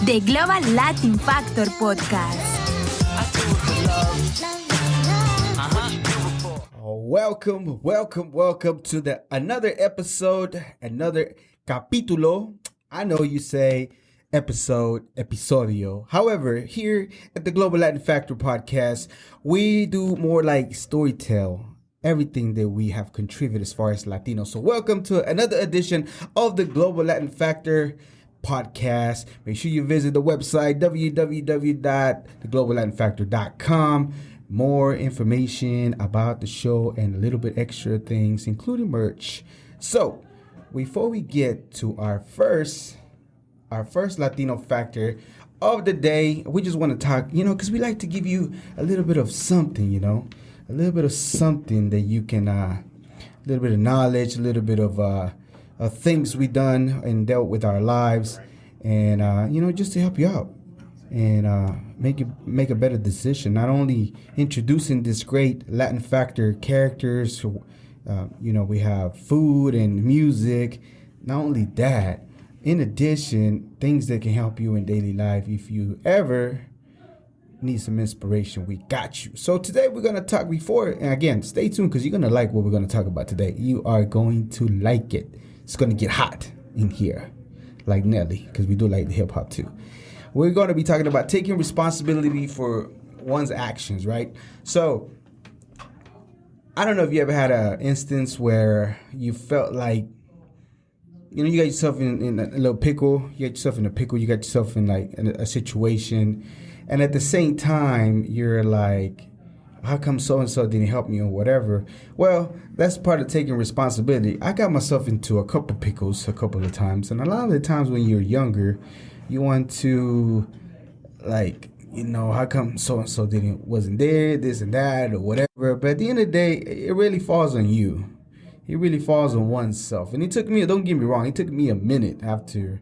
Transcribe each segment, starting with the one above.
The Global Latin Factor Podcast. Welcome to another episode, another capítulo. I know you say episodio. However, here at the Global Latin Factor Podcast, we do more like storytell. Everything that we have contributed as far as Latino. So welcome to another edition of the Global Latin Factor Podcast. Make sure you visit the website www.thegloballatinfactor.com. More information about the show and a little bit extra things, including merch. So before we get to our first Latino factor of the day, we just want to talk, because we like to give you a little bit of something, a little bit of something that you can, a little bit of knowledge, a little bit of things we done and dealt with our lives, and just to help you out and make a better decision. Not only introducing this great Latin factor characters, we have food and music. Not only that, in addition, things that can help you in daily life. If you ever need some inspiration, we got you. So today we're going to talk and again, stay tuned because you're going to like what we're going to talk about today. You are going to like it. It's going to get hot in here, like Nelly, because we do like the hip hop too. We're going to be talking about taking responsibility for one's actions, right? So I don't know if you ever had an instance where you felt like, you got yourself in a little pickle. You got yourself in a pickle. You got yourself in like a situation. And at the same time, you're like, how come so-and-so didn't help me or whatever? Well, that's part of taking responsibility. I got myself into a couple pickles a couple of times. And a lot of the times when you're younger, you want to like, how come so-and-so wasn't there, this and that or whatever. But at the end of the day, it really falls on you. It really falls on oneself. And don't get me wrong, it took me a minute after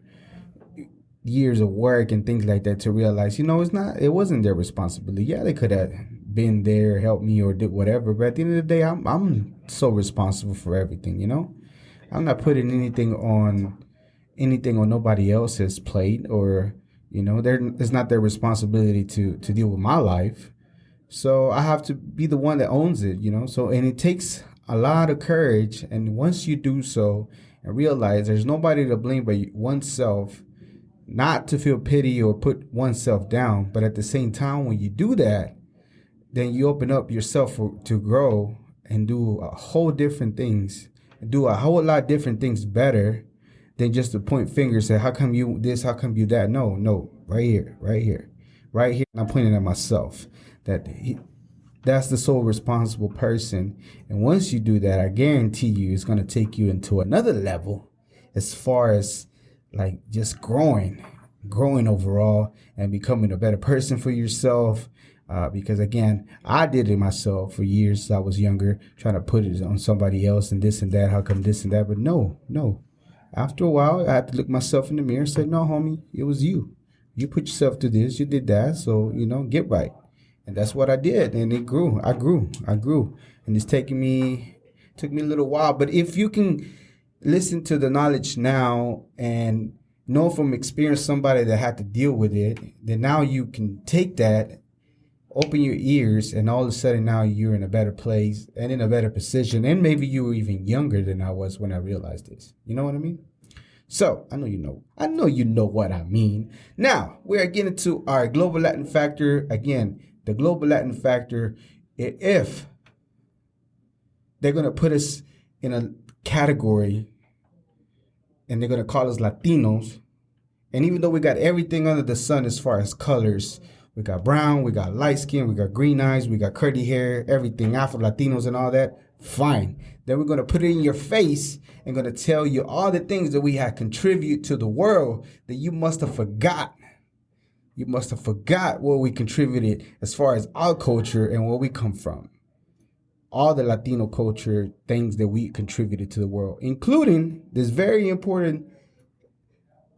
years of work and things like that to realize, it wasn't their responsibility. Yeah, they could have been there, helped me or did whatever. But at the end of the day, I'm so responsible for everything, I'm not putting anything on nobody else's plate or, it's not their responsibility to deal with my life. So I have to be the one that owns it, So, and it takes a lot of courage. And once you do so and realize there's nobody to blame but oneself, not to feel pity or put oneself down, but at the same time, when you do that, then you open up yourself to grow and do a whole lot different things better than just to point fingers and say, how come you this, how come you that? No, right here. And I'm pointing at myself. That's the sole responsible person. And once you do that, I guarantee you it's going to take you into another level as far as like just growing overall and becoming a better person for yourself. Because again, I did it myself for years. I was younger, trying to put it on somebody else and this and that. How come this and that? But no. After a while, I had to look myself in the mirror and say, no, homie, it was you. You put yourself through this. You did that. So, get right. And that's what I did. And it grew. I grew. And it's took me a little while. But if you can listen to the knowledge now and know from experience somebody that had to deal with it, then now you can take that, open your ears, and all of a sudden now you're in a better place and in a better position. And maybe you were even younger than I was when I realized this. You know what I mean? So I know you know what I mean. Now we're getting to our Global Latin Factor. Again, the Global Latin Factor, if they're going to put us in a category and they're going to call us Latinos, and even though we got everything under the sun as far as colors, we got brown, we got light skin, we got green eyes, we got curly hair, everything, Afro-Latinos and all that, fine. Then we're going to put it in your face and going to tell you all the things that we have contributed to the world that you must have forgot. You must have forgot what we contributed as far as our culture and where we come from. All the Latino culture, things that we contributed to the world, including this very important.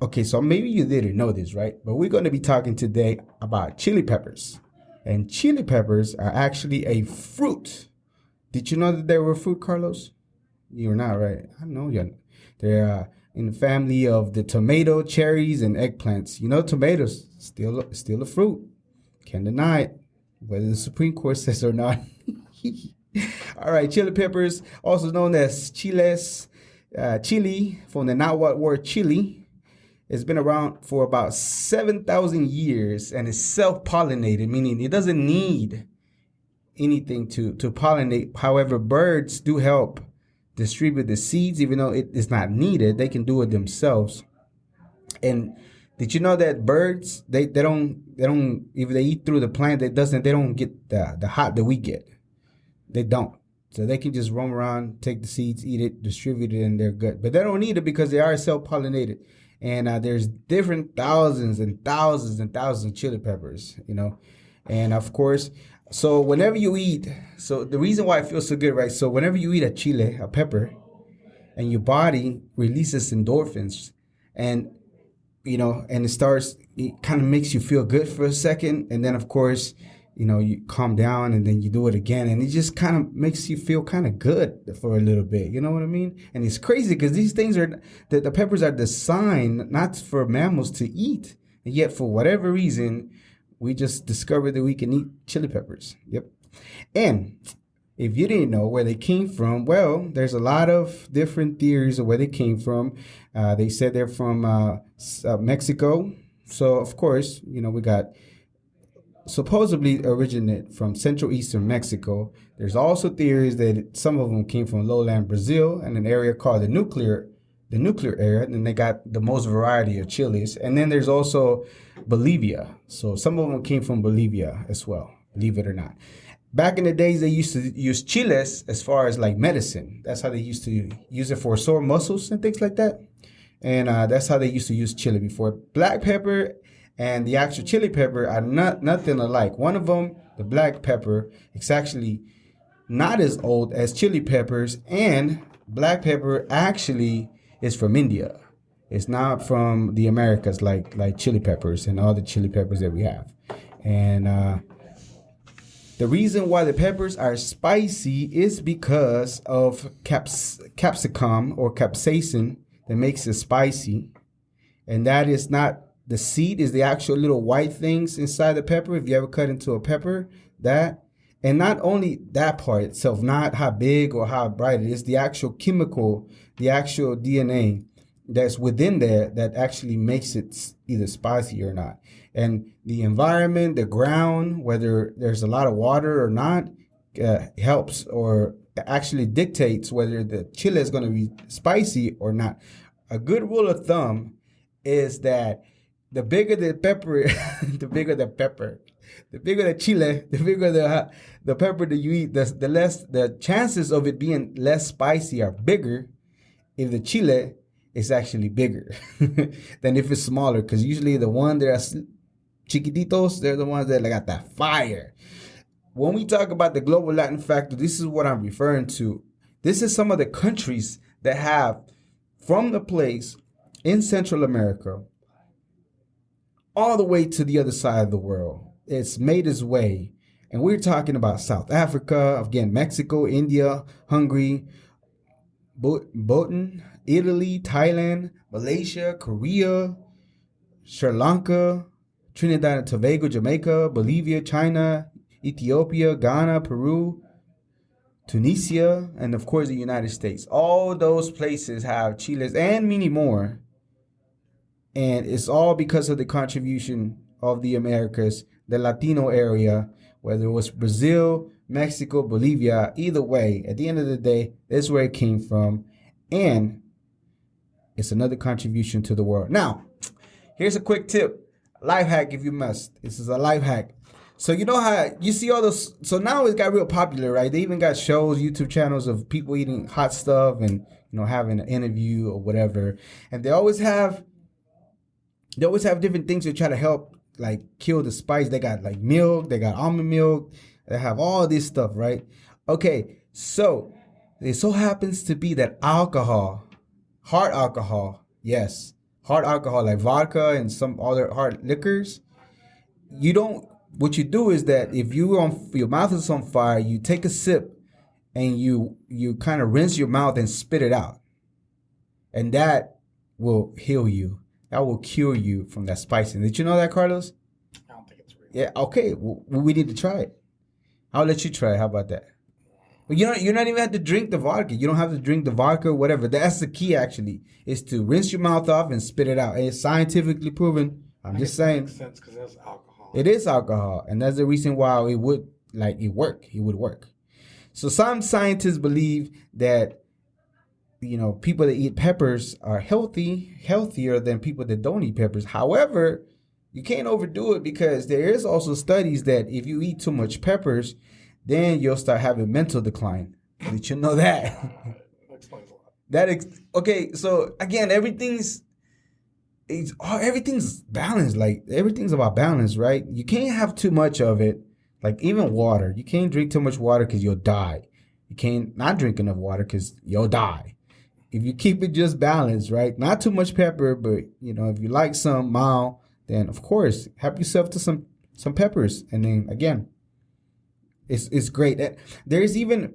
Okay, so maybe you didn't know this, right? But we're going to be talking today about chili peppers. And chili peppers are actually a fruit. Did you know that they were a fruit, Carlos? You're not, right? I know you're not. They're in the family of the tomato, cherries, and eggplants. You know, tomatoes still a fruit. Can't deny it, whether the Supreme Court says or not. All right, chili peppers, also known as chiles, chili, from the Nahuatl word chili. It's been around for about 7,000 years and is self-pollinated, meaning it doesn't need anything to pollinate. However, birds do help distribute the seeds, even though it is not needed. They can do it themselves. And did you know that birds, they don't if they eat through the plant, they don't get the hot that we get. They don't. So they can just roam around, take the seeds, eat it, distribute it in their gut. But they don't need it because they are self-pollinated. And there's different thousands and thousands and thousands of chili peppers, you know. And of course, so whenever you eat, so the reason why it feels so good, right? So whenever you eat a chile, a pepper, and your body releases endorphins, and you know, and it kind of makes you feel good for a second, and then of course, you know, you calm down, and then you do it again, and it just kind of makes you feel kind of good for a little bit. You know what I mean? And it's crazy because these things the peppers are designed not for mammals to eat, and yet for whatever reason, we just discovered that we can eat chili peppers. Yep. And if you didn't know where they came from, well, there's a lot of different theories of where they came from. They said they're from Mexico. So, of course, you know, we got supposedly originate from Central Eastern Mexico. There's also theories that some of them came from lowland Brazil and an area called the nuclear area, and they got the most variety of chilies. And then there's also Bolivia. So some of them came from Bolivia as well, believe it or not. Back in the days, they used to use chiles as far as like medicine. That's how they used to use it for sore muscles and things like that. And that's how they used to use chili before. Black pepper and the actual chili pepper are nothing alike. One of them, the black pepper, it's actually not as old as chili peppers, and black pepper actually is from India. It's not from the Americas like chili peppers and all the chili peppers that we have. And the reason why the peppers are spicy is because of capsicum or capsaicin that makes it spicy. And that is not the seed, is the actual little white things inside the pepper. If you ever cut into a pepper, that, and not only that part itself, not how big or how bright it is, the actual chemical, the actual DNA that's within there that actually makes it either spicy or not. And the environment, the ground, whether there's a lot of water or not, helps or actually dictates whether the chili is going to be spicy or not. A good rule of thumb is that the bigger the pepper, the bigger the pepper, the bigger the chile, the bigger the pepper that you eat, the less the chances of it being less spicy are bigger if the chile is actually bigger than if it's smaller. Because usually the one that are chiquititos, they're the ones that got that fire. When we talk about the global Latin factor, this is what I'm referring to. This is some of the countries that have, from the place in Central America all the way to the other side of the world. It's made its way. And we're talking about South Africa, again, Mexico, India, Hungary, Bhutan, Italy, Thailand, Malaysia, Korea, Sri Lanka, Trinidad and Tobago, Jamaica, Bolivia, China, Ethiopia, Ghana, Peru, Tunisia, and of course the United States. All those places have chiles and many more. And it's all because of the contribution of the Americas, the Latino area, whether it was Brazil, Mexico, Bolivia, either way, at the end of the day, that's where it came from. And it's another contribution to the world. Now, here's a quick tip. Life hack if you must. This is a life hack. So you know how you see all those, so now it got real popular, right? They even got shows, YouTube channels of people eating hot stuff and, you know, having an interview or whatever. And they always have different things to try to help, like, kill the spice. They got, like, milk. They got almond milk. They have all this stuff, right? Okay, so it so happens to be that alcohol, hard alcohol, yes, hard alcohol, like vodka and some other hard liquors, what you do is that if your mouth is on fire, you take a sip and you kind of rinse your mouth and spit it out. And that will heal you. That will cure you from that spiciness. Did you know that, Carlos? I don't think it's real. Yeah. Okay. Well, we need to try it. I'll let you try it. How about that? But you're not even have to drink the vodka. You don't have to drink the vodka or whatever. That's the key, actually, is to rinse your mouth off and spit it out. And it's scientifically proven. I'm just saying. Makes sense because there's alcohol. It is alcohol, and that's the reason why it would work. It would work. So some scientists believe that people that eat peppers are healthier than people that don't eat peppers. However, you can't overdo it because there is also studies that if you eat too much peppers, then you'll start having mental decline. Did you know that? That explains a lot. Okay, so again, everything's balanced. Like everything's about balance, right? You can't have too much of it. Like even water, you can't drink too much water because you'll die. You can't not drink enough water because you'll die. If you keep it just balanced, right? Not too much pepper, but if you like some mild, then of course help yourself to some peppers, and then again. It's great. There's even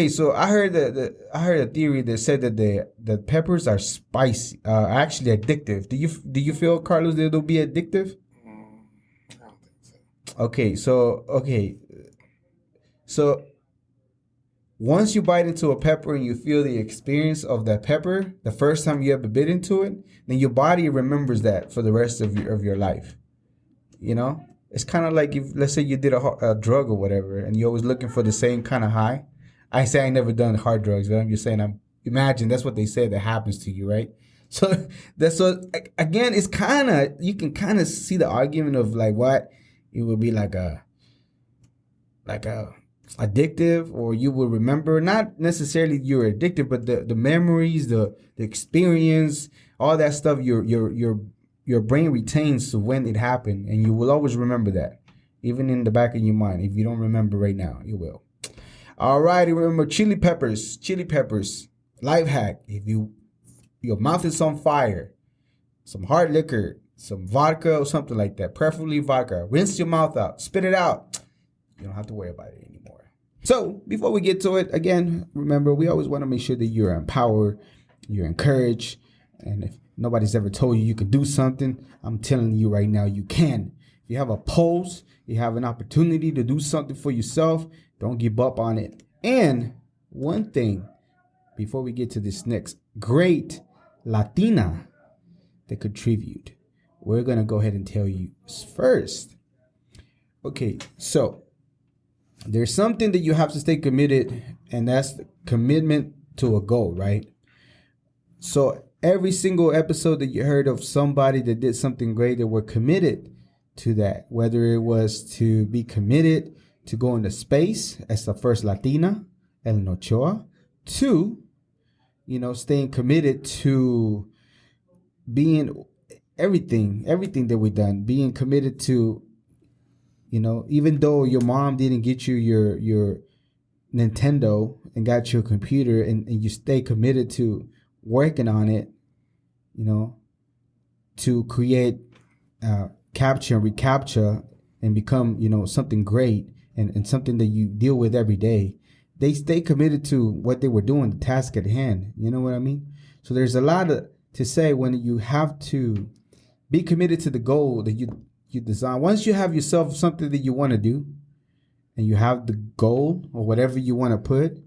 so I heard a theory that said that the peppers are spicy, actually addictive. Do you feel, Carlos, that it'll be addictive? I don't think so. Okay, so once you bite into a pepper and you feel the experience of that pepper, the first time you ever bit into it, then your body remembers that for the rest of your life. It's kind of like if, let's say you did a drug or whatever, and you're always looking for the same kind of high. I say I never done hard drugs, but I'm just saying, imagine that's what they said that happens to you, right? So that's what, again, it's you can kind of see the argument of like what it would be like a addictive, or you will remember, not necessarily you're addicted, but the memories, the experience, all that stuff, your brain retains to when it happened, and you will always remember that, even in the back of your mind. If you don't remember right now, you will. All right, remember chili peppers. Life hack: if your mouth is on fire, some hard liquor, some vodka or something like that, preferably vodka. Rinse your mouth out, spit it out. You don't have to worry about it anymore. So before we get to it, again, remember we always want to make sure that you're empowered, you're encouraged, and if nobody's ever told you can do something, I'm telling you right now, you can. If you have a pulse, you have an opportunity to do something for yourself, don't give up on it. And one thing, before we get to this next great Latina that contribute, we're going to go ahead and tell you first. Okay, so there's something that you have to stay committed, and that's the commitment to a goal, right? So every single episode that you heard of somebody that did something great, that were committed to that, whether it was to be committed to go into space as the first Latina, Ellen Ochoa, to, staying committed to being everything that we've done, being committed to, even though your mom didn't get you your Nintendo and got you a computer, and you stay committed to working on it, to create, capture and recapture and become, something great and something that you deal with every day. They stay committed to what they were doing, the task at hand. You know what I mean? So there's a lot to say when you have to be committed to the goal that you design. Once you have yourself something that you want to do, and you have the goal or whatever you want to put,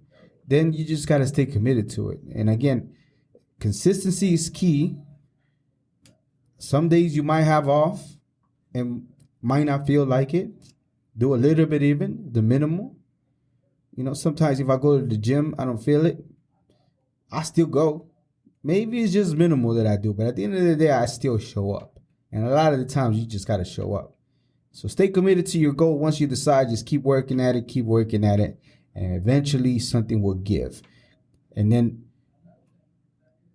then you just got to stay committed to it. And again, consistency is key. Some days you might have off and might not feel like it. Do a little bit, even the minimal. Sometimes if I go to the gym, I don't feel it, I still go. Maybe it's just minimal that I do, but at the end of the day, I still show up. And a lot of the times you just got to show up. So stay committed to your goal. Once you decide, just keep working at it, and eventually something will give. And then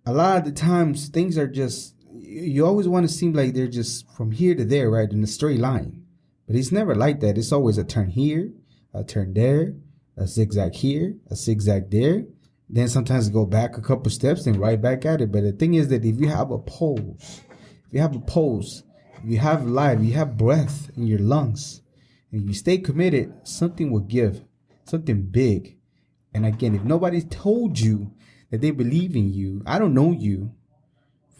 a lot of the times things are just, you always want to seem like they're just from here to there, right, in a straight line. But it's never like that. It's always a turn here, a turn there, a zigzag here, a zigzag there. Then sometimes go back a couple steps and right back at it. But the thing is that if you have a pulse, if you have life, you have breath in your lungs, and you stay committed, something will give, something big. And again, if nobody told you that they believe in you, I don't know you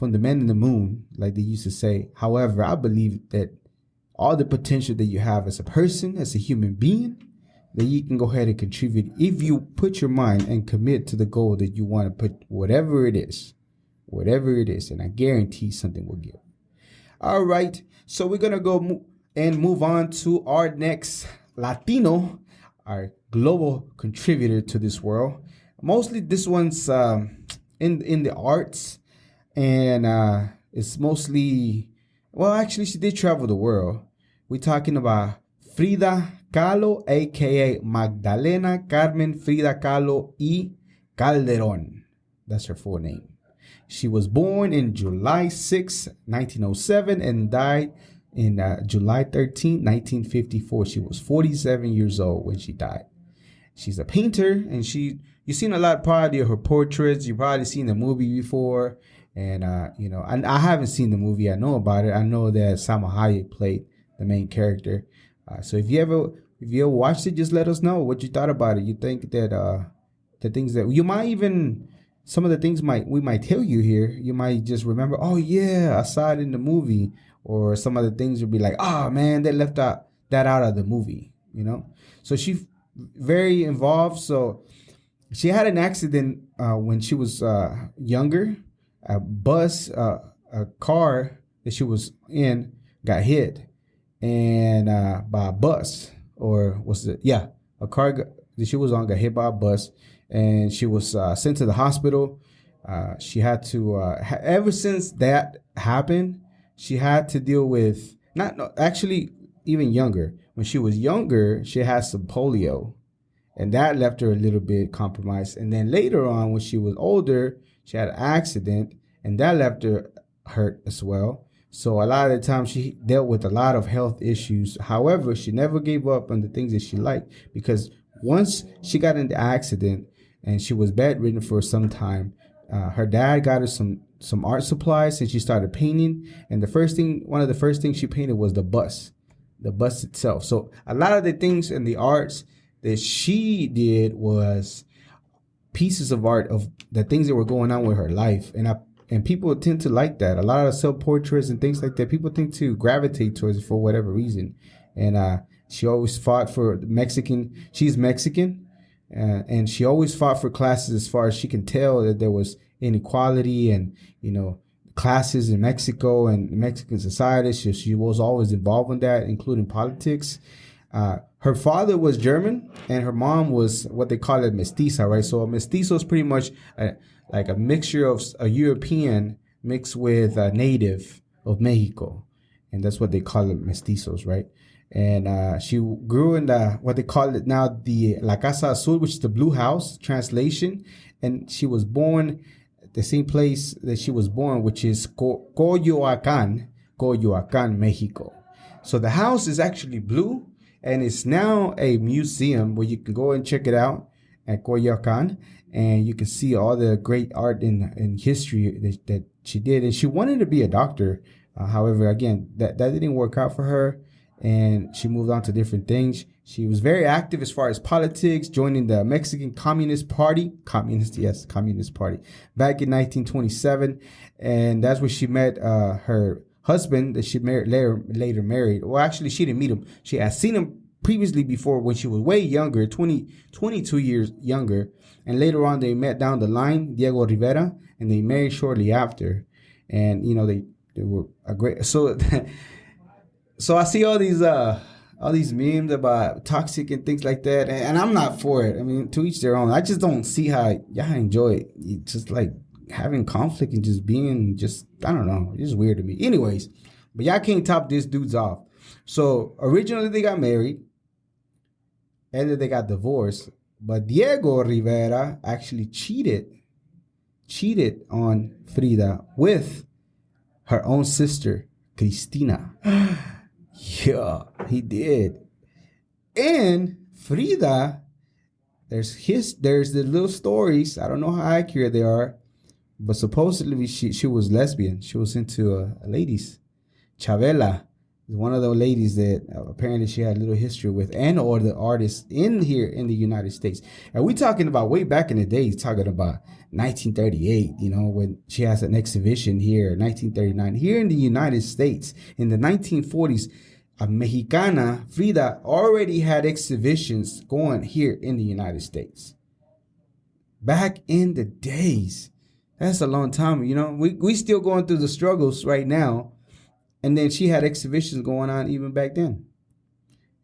from the man in the moon, like they used to say. However, I believe that all the potential that you have as a person, as a human being, that you can go ahead and contribute if you put your mind and commit to the goal that you want to put, whatever it is, and I guarantee something will give. All right, so we're gonna go and move on to our next Latino, our global contributor to this world. Mostly this one's in the arts, and it's mostly, well, actually she did travel the world. We're talking about FRIDA Kahlo, aka Magdalena Carmen Frida Kahlo y Calderón. That's her full name. She was born in July 6, 1907 and died in July 13, 1954. She was 47 years old when she died. She's a painter, and you've seen a lot probably of her portraits. You've probably seen the movie before. And, I haven't seen the movie. I know about it. I know that Salma Hayek played the main character. So if you ever watched it, just let us know what you thought about it. You think that the things that you might even, some of the things we might tell you here, you might just remember, oh yeah, I saw it in the movie. Or some of the things you'll be like, oh man, they left that out of the movie, So she's very involved. So she had an accident when she was younger. A car that she was in got hit and by a bus, or was it? Yeah, a car that she was on got hit by a bus, and she was sent to the hospital. She had to ever since that happened, she had to deal with actually even younger. When she was younger, she had some polio, and that left her a little bit compromised. And then later on, when she was older, she had an accident, and that left her hurt as well. So a lot of the time she dealt with a lot of health issues. However, she never gave up on the things that she liked, because once she got in the accident and she was bedridden for some time, her dad got her some art supplies, and she started painting. And one of the first things she painted was the bus itself. So a lot of the things in the arts that she did was pieces of art of the things that were going on with her life. And people tend to like that. A lot of self-portraits and things like that, people tend to gravitate towards it for whatever reason. And she always fought for Mexican. She's Mexican. And she always fought for classes, as far as she can tell, that there was inequality and, classes in Mexico and Mexican society. She was always involved in that, including politics. Her father was German, and her mom was what they call it mestiza, right? So a mestizo is pretty much like a mixture of a European mixed with a native of Mexico. And that's what they call it, mestizos, right? And she grew in what they call it now, the La Casa Azul, which is the blue house translation. And she was born at the same place that she was born, which is Coyoacán, Mexico. So the house is actually blue, and it's now a museum where you can go and check it out at Coyoacán, and you can see all the great art in history that she did. And she wanted to be a doctor. However, again, that didn't work out for her, and she moved on to different things. She was very active as far as politics, joining the Mexican Communist Party, Communist Party, back in 1927. And that's where she met her husband that she later married. Well, actually, she didn't meet him. She had seen him previously before when she was way younger, 22 years younger. And later on, they met down the line, Diego Rivera, and they married shortly after. And, they were a great... So I see all these memes about toxic and things like that, and I'm not for it. I mean, to each their own. I just don't see how y'all enjoy it. It's just like having conflict and just being I don't know. It's just weird to me. Anyways, but y'all can't top this dude's off. So originally they got married, and then they got divorced. But Diego Rivera actually cheated on Frida with her own sister, Cristina. Yeah, he did. And Frida, there's the little stories. I don't know how accurate they are, but supposedly she was lesbian. She was into ladies. Chavela, one of the ladies that apparently she had a little history with, and or the artists in here in the United States. And we talking about way back in the days, talking about 1938, when she has an exhibition here, 1939, here in the United States. In the 1940s, a Mexicana, FRIDA, already had exhibitions going here in the United States. Back in the days. That's a long time, we still going through the struggles right now. And then she had exhibitions going on even back then.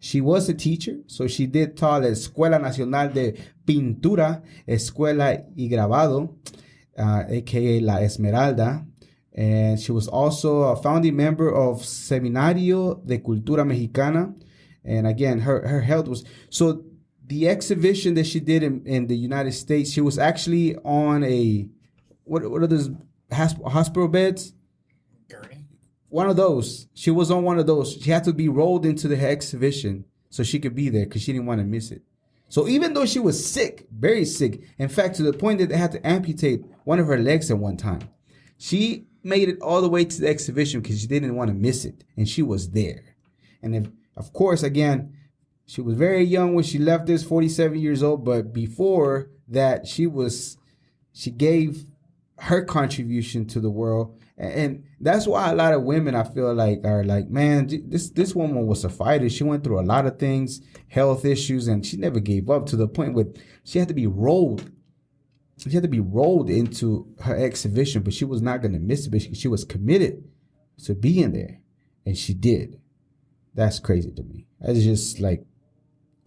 She was a teacher, so she did taught at Escuela Nacional de Pintura, Escuela y Grabado, aka La Esmeralda. And she was also a founding member of Seminario de Cultura Mexicana. And again, her health was... So the exhibition that she did in the United States, she was actually on a... What are those hospital beds? Gurney. One of those. She was on one of those. She had to be rolled into the exhibition so she could be there because she didn't want to miss it. So even though she was sick, very sick, in fact, to the point that they had to amputate one of her legs at one time, she made it all the way to the exhibition because she didn't want to miss it. And she was there. And of course, again, she was very young when she left this, 47 years old. But before that, she gave her contribution to the world. And that's why a lot of women, I feel like, are like, man, this woman was a fighter. She went through a lot of things, health issues, and she never gave up to the point where she had to be rolled. She had to be rolled into her exhibition, but she was not going to miss it because she was committed to being there. And she did. That's crazy to me. That's just like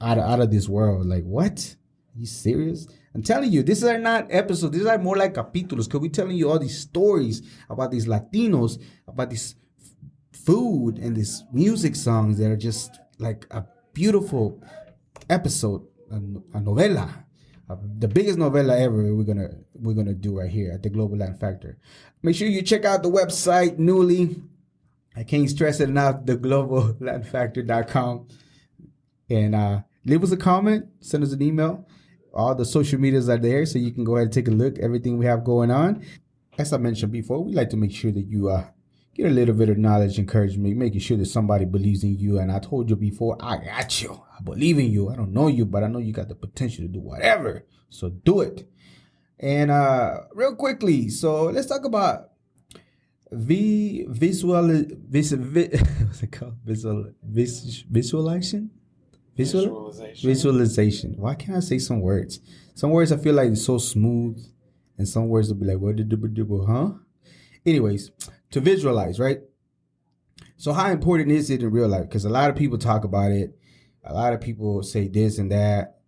out of this world. Like, what? Are you serious? I'm telling you, these are not episodes. These are more like capítulos. Because we're telling you all these stories about these Latinos, about this food and these music songs that are just like a beautiful episode, a novela, the biggest novela ever. We're gonna do right here at the Global Latin Factor. Make sure you check out the website newly. I can't stress it enough. thegloballatinfactor.com, and leave us a comment. Send us an email. All the social medias are there, so you can go ahead and take a look at everything we have going on. As I mentioned before, we like to make sure that you get a little bit of knowledge, encouragement, making sure that somebody believes in you. And I told you before, I got you. I believe in you. I don't know you, but I know you got the potential to do whatever. So do it. And real quickly, so let's talk about visualization. Visualization. Why can't I say some words? Some words I feel like it's so smooth, and some words will be like, what did huh? Anyways, to visualize, right? So how important is it in real life? Because a lot of people talk about it. A lot of people say this and that.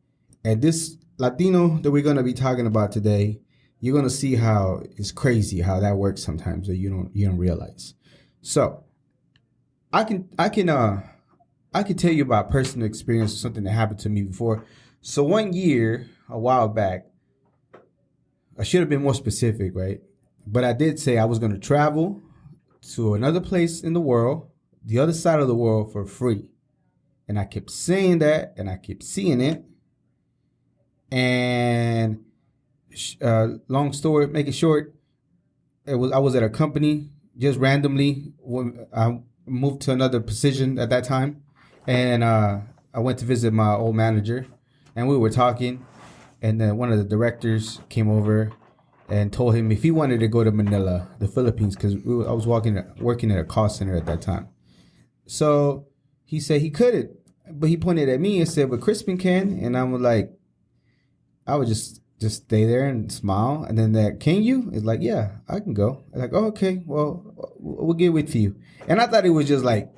And this Latino that we're going to be talking about today, you're going to see how it's crazy how that works sometimes that you don't realize. So I can tell you about personal experience, something that happened to me before. So one year, a while back, I should have been more specific, right? But I did say I was going to travel to another place in the world, the other side of the world, for free. And I kept saying that, and I kept seeing it. And long story, make it short, I was at a company just randomly. When I moved to another position at that time. And I went to visit my old manager, and we were talking, and then one of the directors came over and told him if he wanted to go to Manila, the Philippines, because I was working at a call center at that time. So he said he couldn't, but he pointed at me and said, "But Crispin can," and I was like, I would just stay there and smile, and then that, "Can you?" It's like, "Yeah, I can go." I'm like, "Oh, okay, well, we'll get with you," and I thought it was just like.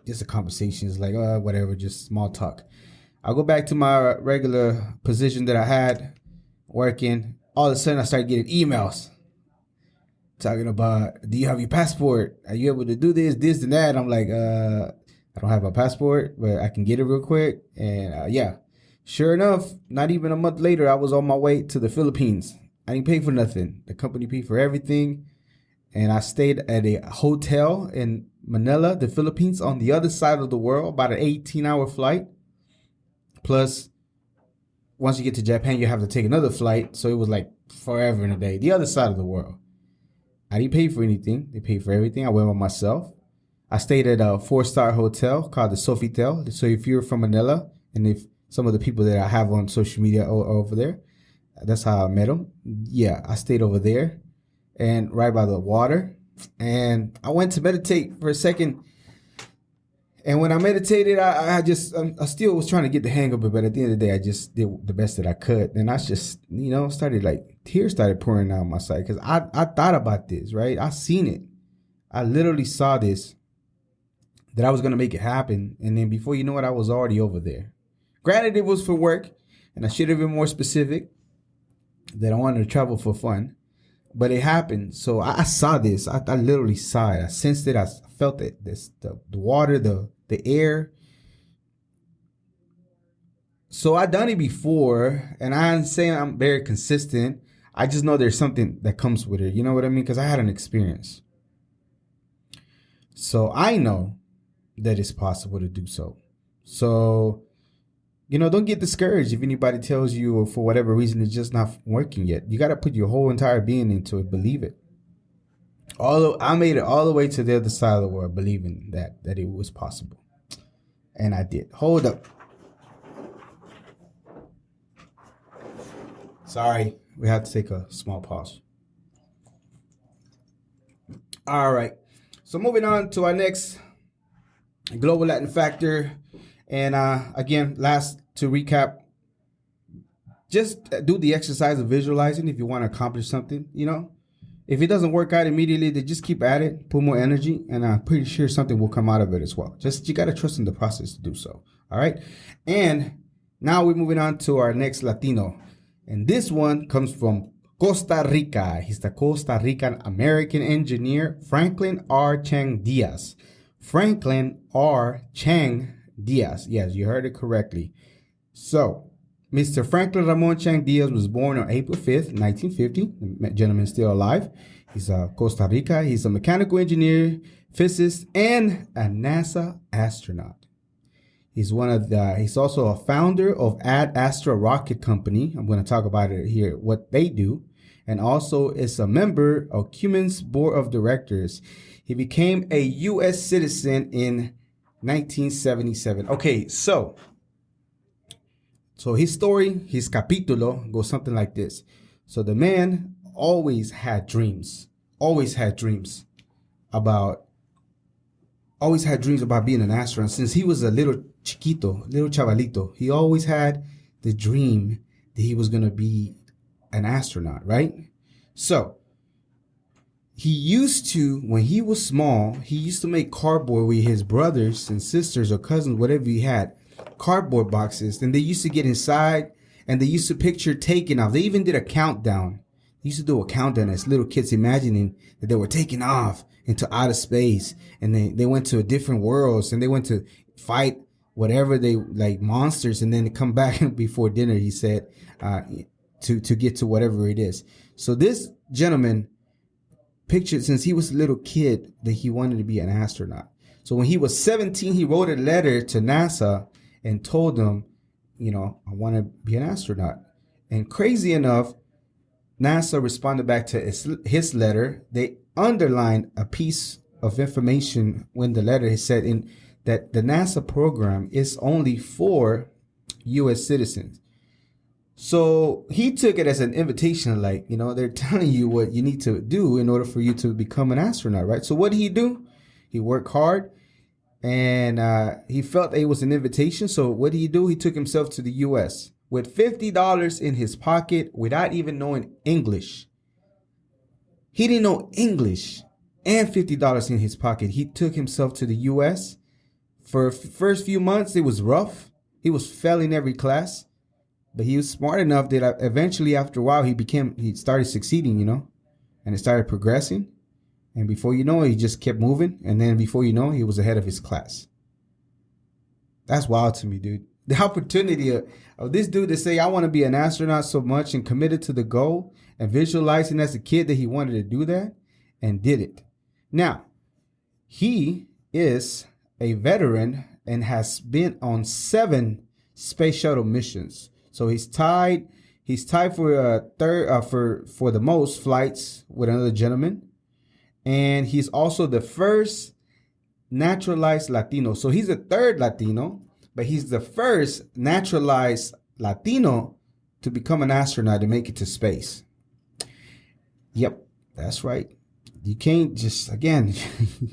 Just a conversation. It's like, whatever, just small talk. I'll go back to my regular position that I had working. All of a sudden, I started getting emails talking about, do you have your passport? Are you able to do this, and that? I'm like, I don't have a passport, but I can get it real quick. And yeah, sure enough, not even a month later, I was on my way to the Philippines. I didn't pay for nothing. The company paid for everything. And I stayed at a hotel in Manila, the Philippines, on the other side of the world, about an 18-hour flight. Plus, once you get to Japan, you have to take another flight. So it was like forever and a day. The other side of the world. I didn't pay for anything. They paid for everything. I went by myself. I stayed at a 4-star hotel called the Sofitel. So if you're from Manila, and if some of the people that I have on social media are over there, that's how I met them. Yeah, I stayed over there and right by the water. And I went to meditate for a second. And when I meditated, I still was trying to get the hang of it. But at the end of the day, I just did the best that I could. And I just, started tears started pouring out my sight. Because I thought about this, right? I seen it. I literally saw this, that I was going to make it happen. And then before you know it, I was already over there. Granted, it was for work. And I should have been more specific that I wanted to travel for fun. But it happened. So I saw this. I literally saw it. I sensed it. I felt it. The water, the air. So I done it before. And I'm saying I'm very consistent. I just know there's something that comes with it. You know what I mean? Because I had an experience. So I know that it's possible to do so. So, don't get discouraged if anybody tells you, or for whatever reason, it's just not working yet. You got to put your whole entire being into it. Believe it. I made it all the way to the other side of the world, believing that it was possible. And I did. Hold up. Sorry. We have to take a small pause. All right. So moving on to our next global Latin factor. And again, to recap, just do the exercise of visualizing if you want to accomplish something. If it doesn't work out immediately, then just keep at it, put more energy, and I'm pretty sure something will come out of it as well. Just you got to trust in the process to do so. All right. And now we're moving on to our next Latino. And this one comes from Costa Rica. He's the Costa Rican American engineer, Franklin R. Chang Díaz. Franklin R. Chang Díaz. Yes, you heard it correctly. So, Mr. Franklin Ramon Chang Díaz was born on April 5th, 1950. The gentleman is still alive. He's Costa Rica. He's a mechanical engineer, physicist, and a NASA astronaut. He's he's also a founder of Ad Astra Rocket Company. I'm going to talk about it here, what they do. And also is a member of Cuban's board of directors. He became a U.S. citizen in 1977. Okay, so his story, his capítulo goes something like this. So the man always had dreams about being an astronaut. Since he was a little chavalito, he always had the dream that he was going to be an astronaut, right? So when he was small, he used to make cardboard with his brothers and sisters or cousins, whatever he had, cardboard boxes. And they used to get inside and they used to picture taking off. They even did a countdown. They used to do a countdown as little kids, imagining that they were taking off into outer space. And they went to different worlds and they went to fight whatever they like monsters. And then they come back before dinner, he said, to get to whatever it is. So this gentleman pictured since he was a little kid that he wanted to be an astronaut. So when he was 17, he wrote a letter to NASA and told them, I want to be an astronaut. And crazy enough, NASA responded back to his letter. They underlined a piece of information when the letter said that the NASA program is only for U.S. citizens. So he took it as an invitation, they're telling you what you need to do in order for you to become an astronaut, right? So what did he do? He worked hard and he felt it was an invitation. So what did he do? He took himself to the U.S. with $50 in his pocket without even knowing English. He didn't know English and $50 in his pocket. He took himself to the U.S. For first few months, it was rough. He was failing every class. But he was smart enough that eventually, after a while, he started succeeding, and it started progressing. And before you know it, he just kept moving. And then before you know it, he was ahead of his class. That's wild to me, dude. The opportunity of this dude to say, I want to be an astronaut so much and committed to the goal and visualizing as a kid that he wanted to do that and did it. Now, he is a veteran and has been on 7 space shuttle missions. So he's tied for third for the most flights with another gentleman, and he's also the first naturalized Latino. So he's the third Latino, but he's the first naturalized Latino to become an astronaut and make it to space. Yep, that's right. You can't just, again,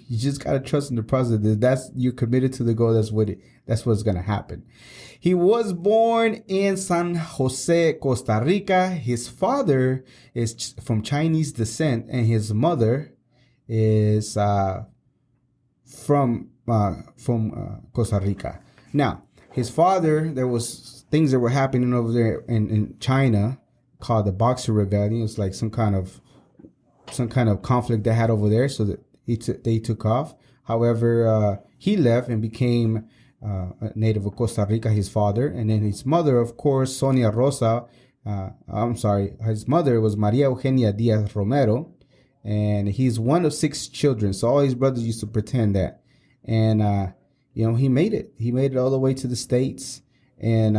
you just got to trust in the process. You're committed to the goal. That's what's going to happen. He was born in San Jose, Costa Rica. His father is from Chinese descent, and his mother is from Costa Rica. Now, his father, there was things that were happening over there in China called the Boxer Rebellion. It's like some kind of conflict they had over there, so that they took off. However, he left and became a native of Costa Rica, his father. And then his mother, of course, Sonia Rosa, his mother was Maria Eugenia Díaz Romero, and he's one of 6 children. So all his brothers used to pretend that. And, he made it. He made it all the way to the States. And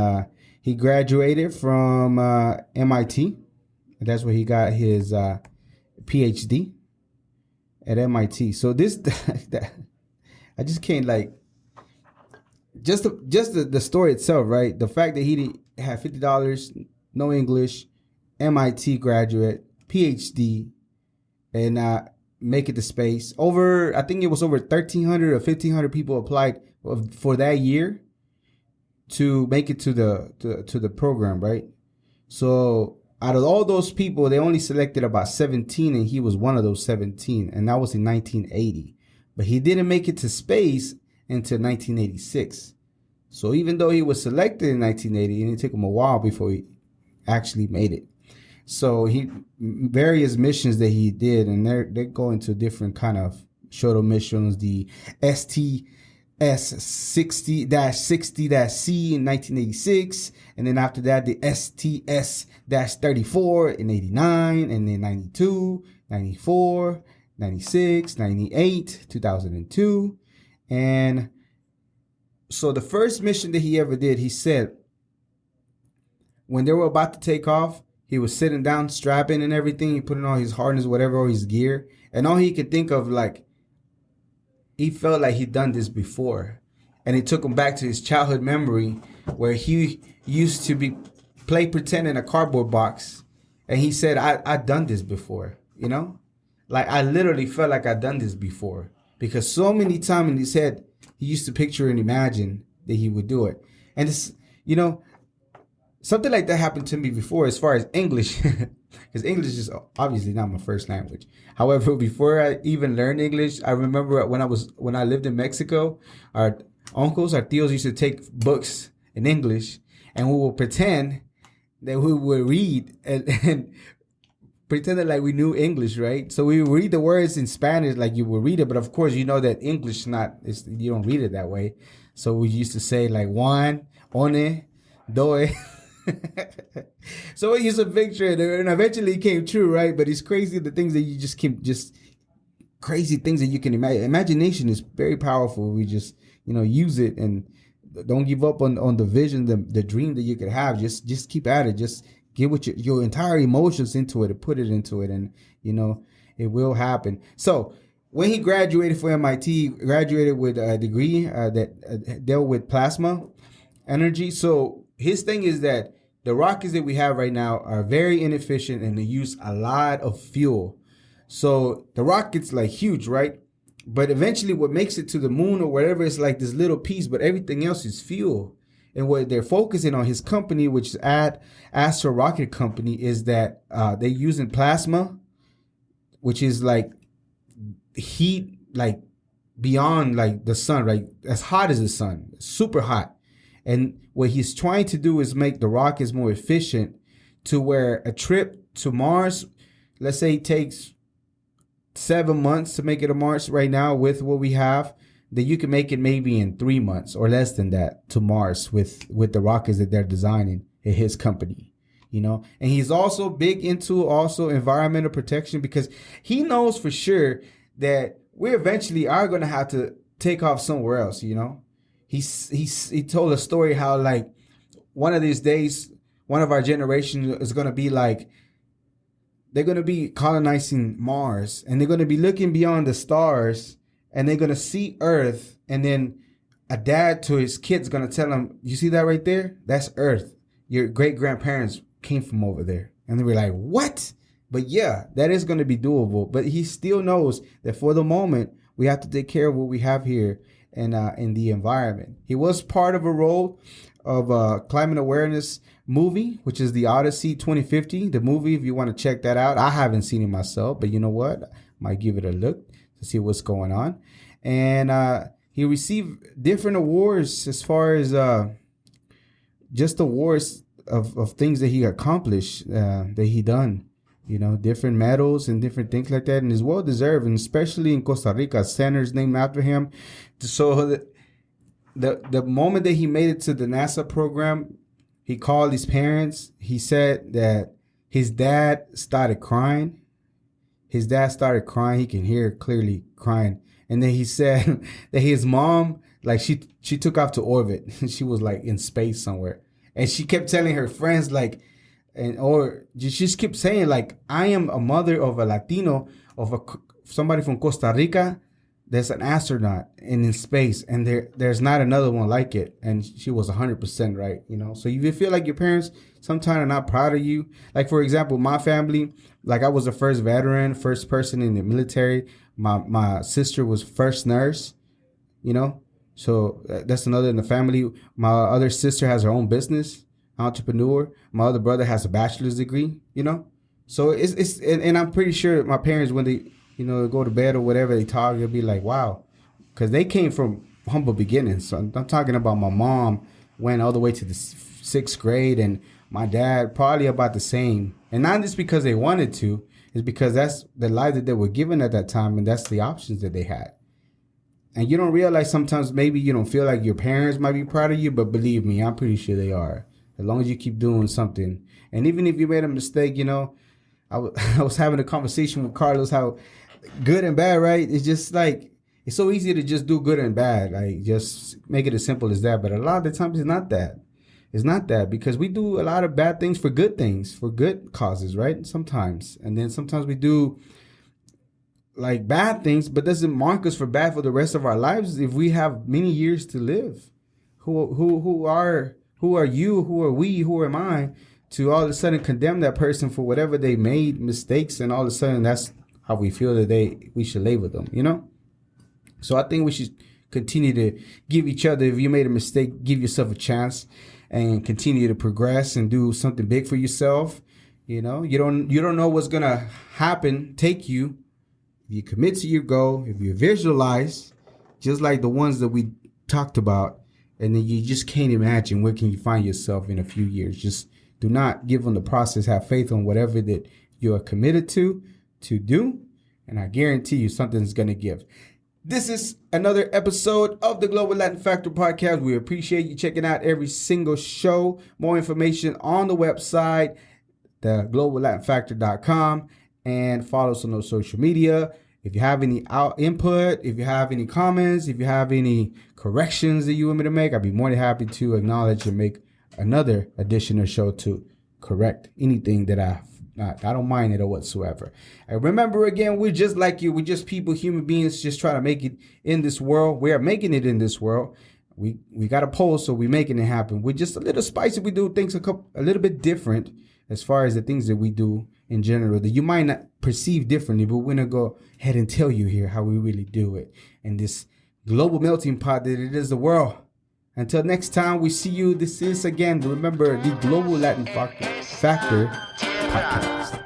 he graduated from MIT. That's where he got his PhD at MIT. So I just can't, like, just the story itself, right? The fact that he had $50, no English, MIT graduate, PhD, and make it to space. I think it was over 1,300 or 1,500 people applied for that year to make it to the program, right? So out of all those people, they only selected about 17, and he was one of those 17, and that was in 1980. But he didn't make it to space until 1986. So even though he was selected in 1980, it took him a while before he actually made it. So various missions that he did, and they're going to different kind of shuttle missions. The STS-60-C in 1986, and then after that the STS-34 in 89, and then 92, 94, 96, 98, 2002. And so the first mission that he ever did, he said, when they were about to take off, he was sitting down, strapping and everything. He put in all his harness, whatever, or his gear. And all he could think of, like, he felt like he'd done this before. And it took him back to his childhood memory where he used to play pretend in a cardboard box. And he said, I've done this before, Like, I literally felt like I'd done this before. Because so many times in his head, he used to picture and imagine that he would do it. And it's, something like that happened to me before as far as English. Because English is obviously not my first language. However, before I even learned English, I remember when I lived in Mexico, our tios used to take books in English, and we would pretend that we would read and pretended like we knew English, right? So we would read the words in Spanish like you would read it, but of course you know that English you don't read it that way. So we used to say like one, one, doe. So we used to picture it, and eventually it came true, right? But it's crazy the things that you just crazy things that you can imagine. Imagination is very powerful. We just use it, and don't give up on the vision, the dream that you could have. Just keep at it. Just get with your entire emotions into it and put it into it, and it will happen. So when he graduated from MIT, graduated with a degree that dealt with plasma energy. So his thing is that the rockets that we have right now are very inefficient and they use a lot of fuel. So the rocket's like huge, right? But eventually what makes it to the moon or whatever is like this little piece, but everything else is fuel. And what they're focusing on, his company, which is Astro Rocket Company, is that they're using plasma, which is like heat, like beyond like the sun, right? As hot as the sun, super hot. And what he's trying to do is make the rockets more efficient to where a trip to Mars, let's say it takes 7 months to make it to Mars right now with what we have, that you can make it maybe in 3 months or less than that to Mars with the rockets that they're designing at his company, And he's also big into also environmental protection, because he knows for sure that we eventually are going to have to take off somewhere else, He told a story how like one of these days, one of our generation is going to be like, they're going to be colonizing Mars, and they're going to be looking beyond the stars and they're going to see Earth, and then a dad to his kid's going to tell him, you see that right there? That's Earth. Your great-grandparents came from over there. And they were like, what? But yeah, that is going to be doable. But he still knows that for the moment, we have to take care of what we have here and in the environment. He was part of a role of a climate awareness movie, which is the Odyssey 2050. The movie, if you want to check that out. I haven't seen it myself, but you know what? I might give it a look to see what's going on. And he received different awards as far as just awards of things that he accomplished, that he done. You know, different medals and different things like that. And is well deserved, and especially in Costa Rica, center's named after him. So the moment that he made it to the NASA program, he called his parents. He said that his dad started crying. He can hear clearly crying. And then he said that his mom, like she took off to orbit. She was like in space somewhere. And she kept telling her friends like, or she just kept saying like, I am a mother of a Latino, somebody from Costa Rica that's an astronaut and in space, and there's not another one like it. And she was 100% right, you know. So if you feel like your parents sometimes are not proud of you, like for example, my family, like I was the first veteran, first person in the military. My sister was first nurse, you know. So that's another in the family. My other sister has her own business, entrepreneur. My other brother has a bachelor's degree, you know. So and I'm pretty sure my parents, when they, you know, go to bed or whatever, they talk, they'll be like, wow, because they came from humble beginnings. So I'm talking about my mom went all the way to the 6th grade, and my dad probably about the same. And not just because they wanted to, it's because that's the life that they were given at that time, and that's the options that they had. And you don't realize sometimes maybe you don't feel like your parents might be proud of you, but believe me, I'm pretty sure they are. As long as you keep doing something. And even if you made a mistake, you know, I was having a conversation with Carlos, how good and bad, right? It's just like, it's so easy to just do good and bad. Like, just make it as simple as that. But a lot of the times it's not that. It's not that, because we do a lot of bad things, for good causes, right? Sometimes. And then sometimes we do like bad things, but doesn't mark us for bad for the rest of our lives if we have many years to live. Who are you? Who are we? Who am I to all of a sudden condemn that person for whatever they made mistakes, and all of a sudden that's how we feel that we should label them, you know? So I think we should continue to give each other, if you made a mistake, give yourself a chance and continue to progress and do something big for yourself. You know, you don't know what's gonna take you. If you commit to your goal, if you visualize, just like the ones that we talked about, and then you just can't imagine where can you find yourself in a few years. Just do not give on the process. Have faith on whatever that you are committed to do, and I guarantee you something's going to give. This is another episode of the Global Latin Factor podcast. We appreciate you checking out every single show. More information on the website, thegloballatinfactor.com, and follow us on those social media. If you have any input, if you have any comments, if you have any corrections that you want me to make, I'd be more than happy to acknowledge and make another additional show to correct anything that I don't mind it or whatsoever. And remember, again, we're just like you. We're just people, human beings, just trying to make it in this world. We are making it in this world. We got a pulse, so we're making it happen. We're just a little spicy. We do things a little bit different as far as the things that we do in general that you might not perceive differently, but we're going to go ahead and tell you here how we really do it in this global melting pot that it is the world. Until next time we see you, this is, again, remember, the Global Latin Factor podcast.